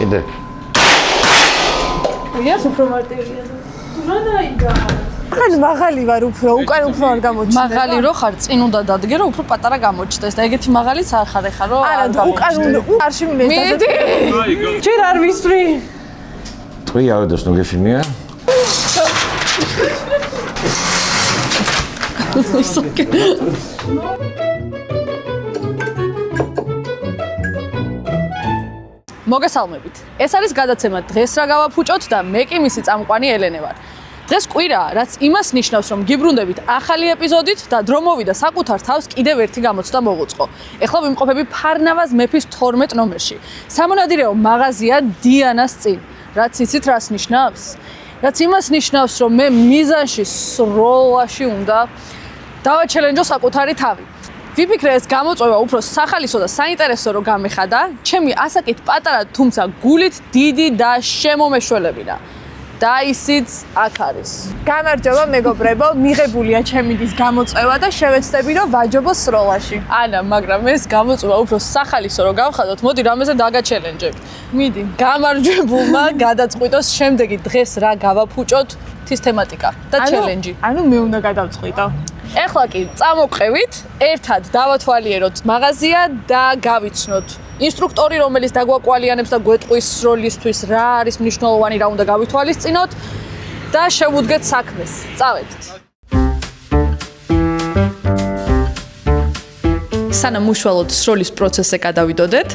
კიდე. იას უფრო მარტივია. რა დაიდა? ხან მაღალი ვარ უფრო, უკან უფრო არ გამოჩნდა. მაღალი რო ხარ, წინ უნდა დადგე, რომ უფრო პატარა გამოჩნდეს და ეგეთი მაღალიც არ ხარ ეხა, რომ არა, უკან არ შემიძლია. მიდი. ჯერ არ ვისვრი. ტყვი ავედეს ნუ გეშინია. მოგესალმებით. ეს არის გადაცემა დღეს რა გავაფუჭოთ და მე კი მისი წამყვანი ელენე ვარ. დღეს კვირაა, რაც იმას ნიშნავს, რომ გიბრუნდებით ახალი ეპიზოდით და დრო მოვიდა საკუთარ თავს კიდევ ერთი გამოცდა მოუწყო. ეხლა ვიმყოფები ფარნავაზ მეფის 12 ნომერში. სამონადირეო მაღაზია დიანას წინ. რაც იცით რას ნიშნავს? რაც იმას ნიშნავს, რომ მე მიზანში სროლაში უნდა დავაჩელენჯო საკუთარი თავი. ვიფიქრე ეს გამოწვევა უფრო სახალისო და საინტერესო რო გამეხადა, ჩემი ასაკით პატარა, თუმცა გულით დიდი და შემომეშველებინა. და ისიც აქ არის. გამარჯობა მეგობრებო, მიღებულია ჩემი დის გამოწვევა და შევეცდები რომ ვაჯობო სროლაში. ანა, მაგრამ ეს გამოწვევა უფრო სახალისო რო გავხადოთ, მოდი რამეზე დაგაჩელენჯებთ. მიდი, გამარჯვებულმა გადაწყვიტოს შემდეგი დღეს რა გავაფუჭოთ თის თემატიკა და ჩელენჯი. ანუ მე უნდა გადავწყვიტო. ეხლა კი წამოყევით, ერთად დავათვალიეროთ მაღაზია და გავიცნოთ ინსტრუქტორი, რომელიც დაგვაკვალიანებს და გვეტყვის სროლისთვის რა არის მნიშვნელოვანი, რა უნდა გავითვალისწინოთ და შევუდგეთ საქმეს. წავედით. სანამ უშუალოდ სროლის პროცესზე გადავიდოდეთ,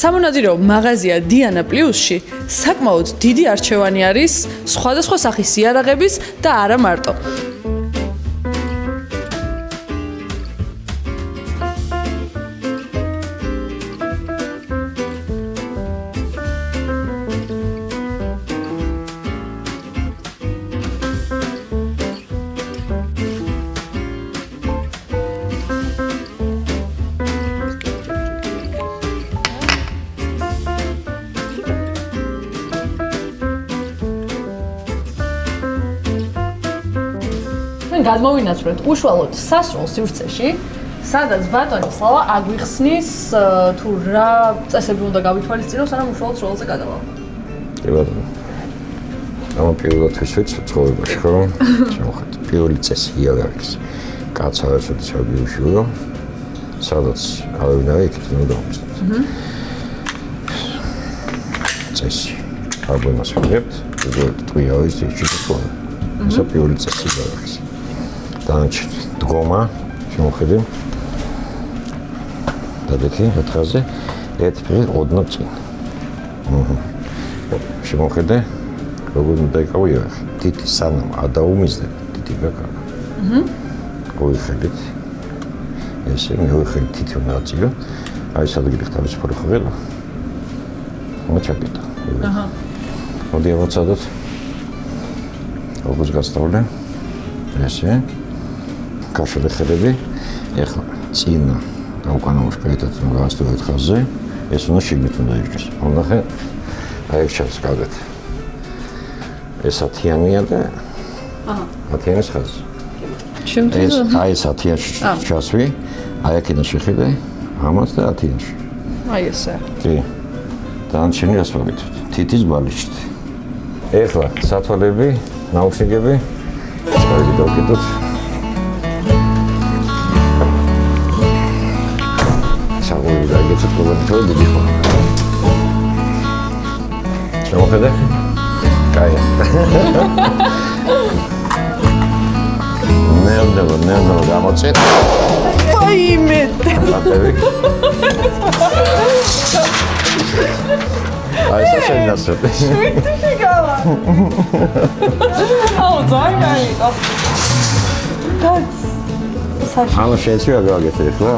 სამონადირეო მაღაზია დიანა პლუსში საკმაოდ დიდი არჩევანი არის სხვადასხვა სახის იარაღების და არა მარტო. გადმოვინაცვლეთ უშუალოდ სასროლ სივრცეში, სადაც ბატონი სლავა აგვიხსნის თუ რა წესები უნდა გავითვალისწინოს, სანამ უშუალოდ სროლზე გადავალ. კი ბატონო. ამ პირველად ვიცით ცხოვრებაში ხო? შემოხეთ. პირველი წესი იარაღის. კაც არის ოდესმე შევიუშიო, სადაც არავინ არ იქით უნდა დავხსნათ. წესი. აღვიმას ვიღებთ, ზოგადად ტყვია არის შეიძლება. ეს პირველი წესი იარაღის. დანარჩენ დგომა შემოხედე და დექი ხაზე ერთ პირ ოდნავ წინ შემოხედე როგორ უნდა იკავიო თითი სანამ ადაუმიზდე თითი გაკარა გოიხედეთ ესე მივიხედეთ თითი უნდა აწიო აი სადღაც თავის ფორო ხდება მოჩაკეტა მოდი ავაცადოთ როგორც გასწავლე ესე კაშები ხედები ეხლა წინა და უკანა უშკაიტად რომ გასტოვეთ ხაზზე ეს უნდა შიგნით უნდა იყოს ნახე აი ეს ჩანს გავდეთ ეს ათიანია და ათიანის ხაზი ეს აი ეს ათიანში ჩასვი აი აქედან შეხედე ამას და ათიანში აი ესე კი დანარჩენი რას ვაკეთებთ თითის ბალიშით ეხლა სათვალები ნაუშნიკები კარგი დავკიდოთ საღოლი და ეგეთი პრობლემები დიდი ხომ. შემოხედე? კაია. ნელ გამოწეთ. ვაიმე. აი სასენდასო. შევიტი გავა. აუ ზაიგაიკო. ანუ შეიძლება გავაკეთე ხო?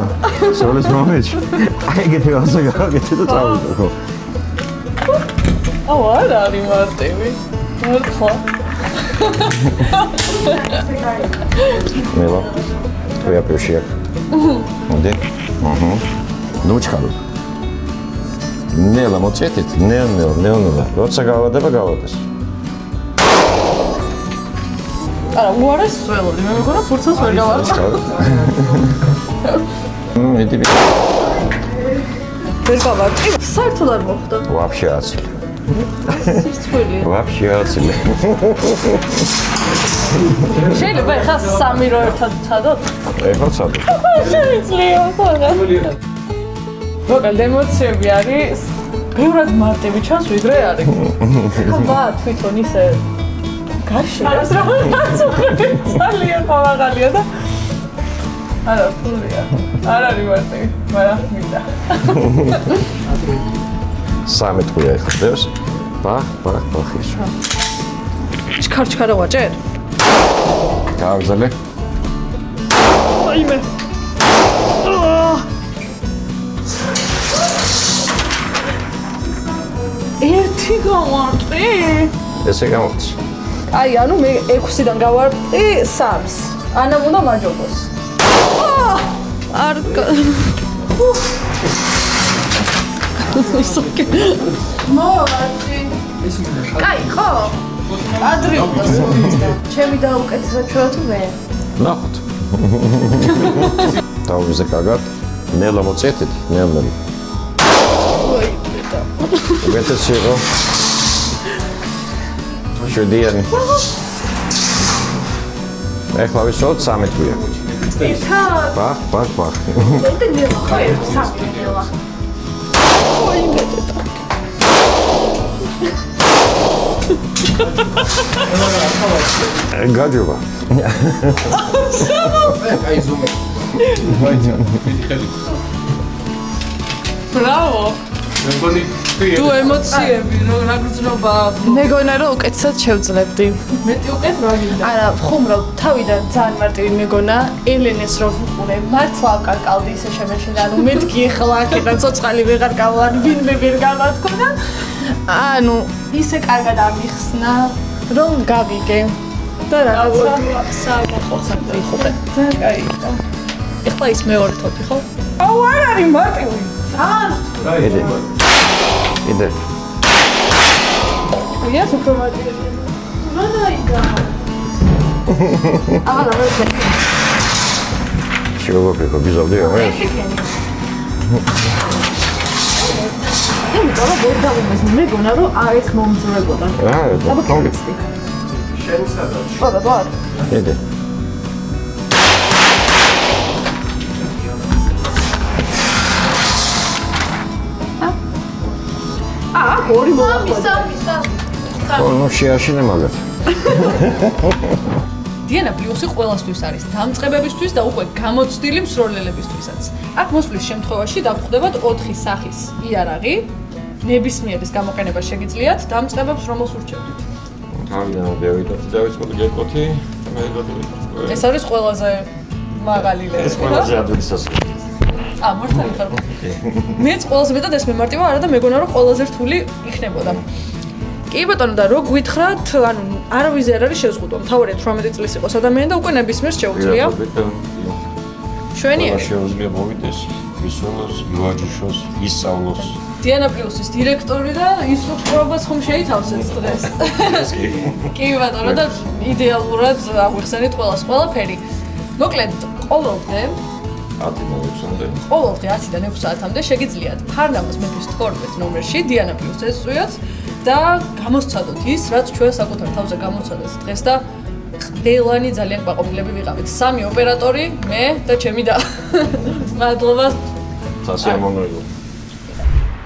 სროლის მომენტში. აი ეგეთი რაღაცა გავაკეთე და წავიდე ხო? აუ არა არის მარტივი. მართლა. მელა. თქვია პეშია. მოდი. ნუ ჩქარო. ნელა მოწეთეთ, ნელ. როცა გავადება გავადეს. არა, უარეს ველოდი, მე მეგონა ფურცელს ვერ გავარდა. მიდი. ვერ გავარდი. საერთოდ არ მოხდა. Вообще აცილე. სიცხვილია. Вообще აცილე. შეიძლება ეხლა სამი რო ერთად ვცადოთ? ეხლა ცადო. შეიძლება ხოლმე. მოკლედ ემოციები არის ბევრად მარტივი ჩანს ვიდრე არის. ხა თვითონ ისე გარშემოს რაღაც უყურე ძალიან მაღალია და არა ფულია. არ არის მარტივი, მაგრამ მინდა. 13 ყვია ეხლა დევს. ბახ ის. ჩქარ ვაჭერ? გავგზავნე. აიმე. ერთი გავარტყი. ესე გამოდის. აი, ანუ მე 6-დან გავარტყი 3-ს. ანამ უნდა მაჯობოს. არ მოვარდი. კაი, ხო? ადრე უნდა ჩემი დაუკეთესა ჩვენ თუ მე. ნახოთ. დავიზე კარგად. ნელა მოწეთით, ნელა. ოი, ბედა. გეთეს იყო. შედიანი. ეხლა ვისაუბროთ 13 ყვია. ერთად. ბახ. და ნელა, ხო, სამი ნელა. ოი, ბედა. გაჯობა. აი ზუმი. ბრავო. მეგონი თუ ემოციები რა გრძნობა მეგონა რომ უკეთესად შევძლებდი. მეტი უკეთ რა გინდა არა, ხუმრობ თავიდან ძალიან მარტივი მეგონა, ელენეს რო ვუყურე, მართლა ავკარკალდი ისე შემეშინდა, ანუ მეთქი ახლა აქედან ცოცხალი ვეღარ გავარ, ვინმე ვერ გამათქონა. ანუ ისე კარგად ამიხსნა, რომ გავიგე. და რაღაცა სააკახო ხარ იხოთე ძალიან კაი. ეხლა ის მეორე თოფი ხო აუ არ არის მარტივი. ძალიან იდე. იას უფრო მარტივია. მანაიდა. არა, ვერ შევგობიყო ბიზავდი რა. იმიტომ რომ ვერ დავუმეს მეგონა რომ ეს მომძრებოდა. აბა კონკრეტი. შენი სადაა? ხო, ბარ. იდე. ორი მოახვდა. ნუ შეაშინე მაგათ. დიანა პლუსი ყველასთვის არის დამწყებებისთვის და უკვე გამოცდილი მსროლელებისთვისაც. აქ მოსვლის შემთხვევაში დავხვდებათ 4 სახის იარაღი. ნებისმიერის გამოყენება შეგიძლიათ დამწყებებს რომელს ურჩევთ. თავიდან დავიწყოთ გეკოთი. ეს არის ყველაზე მაღალი ლეველი. ეს ყველაზე ადვილი სასწაული. მართალი ხარ. მეც ყველაზე მეტად ეს მემარტივა არა და მეგონა რომ ყველაზე რთული იქნებოდა. კი ბატონო და რო გვითხრათ, ანუ არავის არ არის შეზღუდვა. მთავარია 18 წლის იყოს ადამიანი და უკვე ნებისმიერს შეუძლია. შვენიერი. შეუძლია მოვიდეს, ისუნოს, ივაჯიშოს, ისწავლოს. დიანა პლუსის დირექტორი და ინსტრუქტორობაც ხომ შეითავსებს დღეს. კი ბატონო და იდეალურად აღვიხსენით ყველაფერი. მოკლედ, ყოველდღე 10-დან 6 საათამდე შეგიძლიათ ფარნავას მეფის 12 ნომერში დიანა პლუს ესწრიოთ და გამოსცადოთ ის, რაც ჩვენ საკუთარ თავზე გამოცადეთ დღეს და ყდელანი ძალიან ყვაყოფილები ვიყავით. 3 ოპერატორი, მე და ჩემი და. მადლობა. სასიამოვნოა.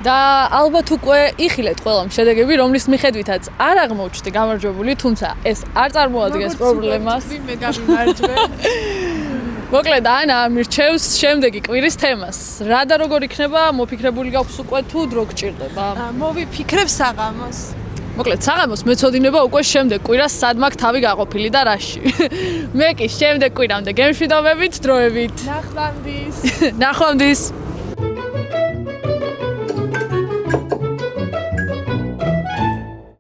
და ალბათ უკვე იხილეთ ყველა შედეგები, რომლის მიხედვითაც არ აღმოჩნდი გამარჯვებული, თუმცა ეს არ წარმოადგენს პრობლემას. მე გამიმარჯვე. მოკლედ, ანა მირჩევს შემდეგი კვირის თემას. რა და როგორ იქნება, მოფიქრებული გაქვს უკვე თუ დრო გჭირდება? მოვიფიქრებ საღამოს. მოკლედ, საღამოს მეცოდინება უკვე შემდეგ კვირას სად მაქვს თავი გაყოფილი და რაში. მე კი შემდეგ კვირამდე გემშვიდობებით, დროებით. ნახვამდის. ნახვამდის.